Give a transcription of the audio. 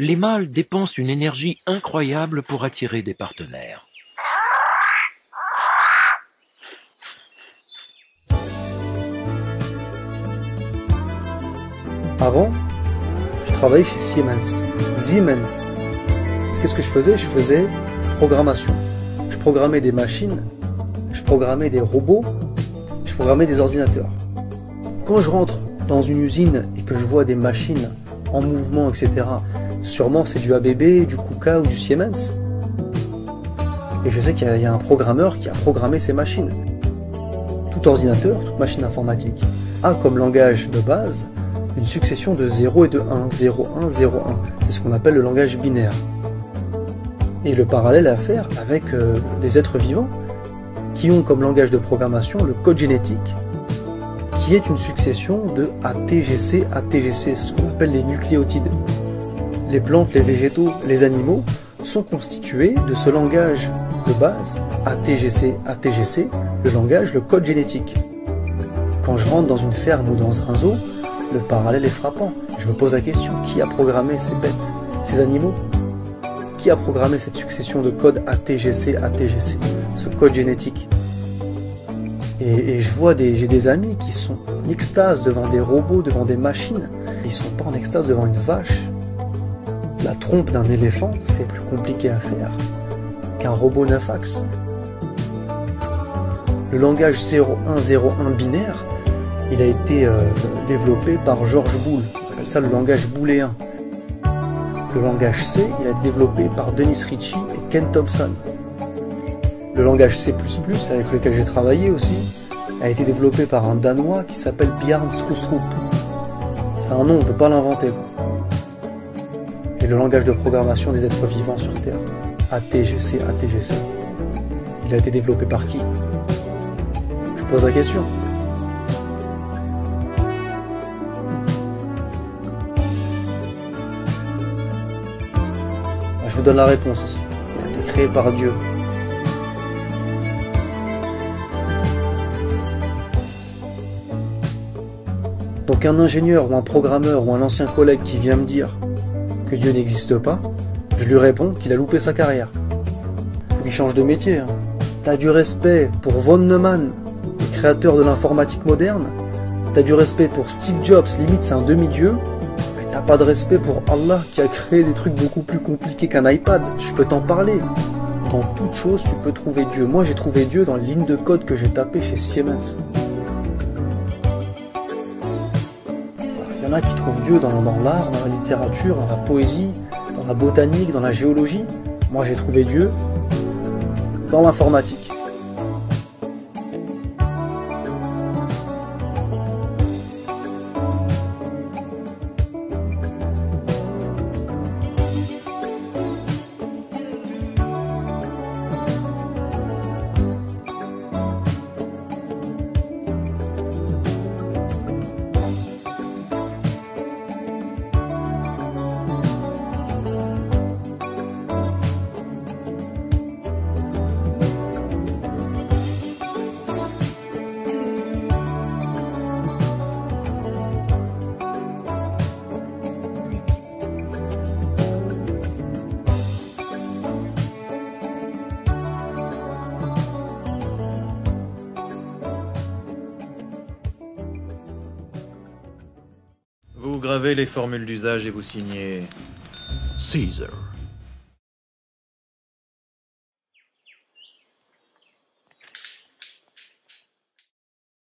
Les mâles dépensent une énergie incroyable pour attirer des partenaires. Avant, je travaillais chez Siemens. Siemens. Qu'est-ce que je faisais? Je faisais programmation. Je programmais des machines, je programmais des robots, je programmais des ordinateurs. Quand je rentre dans une usine et que je vois des machines en mouvement, etc., sûrement c'est du ABB, du KUKA ou du Siemens. Et je sais qu'il y a un programmeur qui a programmé ces machines. Tout ordinateur, toute machine informatique a comme langage de base une succession de 0 et de 1, 0, 1, 0, 1. C'est ce qu'on appelle le langage binaire. Et le parallèle à faire avec les êtres vivants qui ont comme langage de programmation le code génétique qui est une succession de ATGC, ATGC, ce qu'on appelle les nucléotides. Les plantes, les végétaux, les animaux sont constitués de ce langage de base, ATGC, ATGC, le langage, le code génétique. Quand je rentre dans une ferme ou dans un zoo, le parallèle est frappant. Je me pose la question, qui a programmé ces bêtes, ces animaux? Qui a programmé cette succession de codes ATGC, ATGC, ce code génétique? Et je vois j'ai des amis qui sont en extase devant des robots, devant des machines. Ils sont pas en extase devant une vache. La trompe d'un éléphant, c'est plus compliqué à faire qu'un robot 9 axes. Le langage 0101 binaire, il a été développé par George Boole. On appelle ça le langage booléen. Le langage C, il a été développé par Dennis Ritchie et Ken Thompson. Le langage C++, avec lequel j'ai travaillé aussi, a été développé par un Danois qui s'appelle Bjarne Stroustrup. C'est un nom, on ne peut pas l'inventer. Et le langage de programmation des êtres vivants sur Terre, ATGC, ATGC, il a été développé par qui? Je pose la question. Je vous donne la réponse aussi. Il a été créé par Dieu. Donc un ingénieur ou un programmeur ou un ancien collègue qui vient me dire que Dieu n'existe pas, je lui réponds qu'il a loupé sa carrière. Faut qu'il change de métier. Hein. T'as du respect pour von Neumann, le créateur de l'informatique moderne. T'as du respect pour Steve Jobs, limite c'est un demi-dieu. Mais t'as pas de respect pour Allah qui a créé des trucs beaucoup plus compliqués qu'un iPad. Je peux t'en parler. Dans toute chose, tu peux trouver Dieu. Moi, j'ai trouvé Dieu dans les lignes de code que j'ai tapées chez Siemens. Il y en a qui trouvent Dieu dans l'art, dans la littérature, dans la poésie, dans la botanique, dans la géologie. Moi, j'ai trouvé Dieu dans l'informatique. Vous gravez les formules d'usage et vous signez Caesar.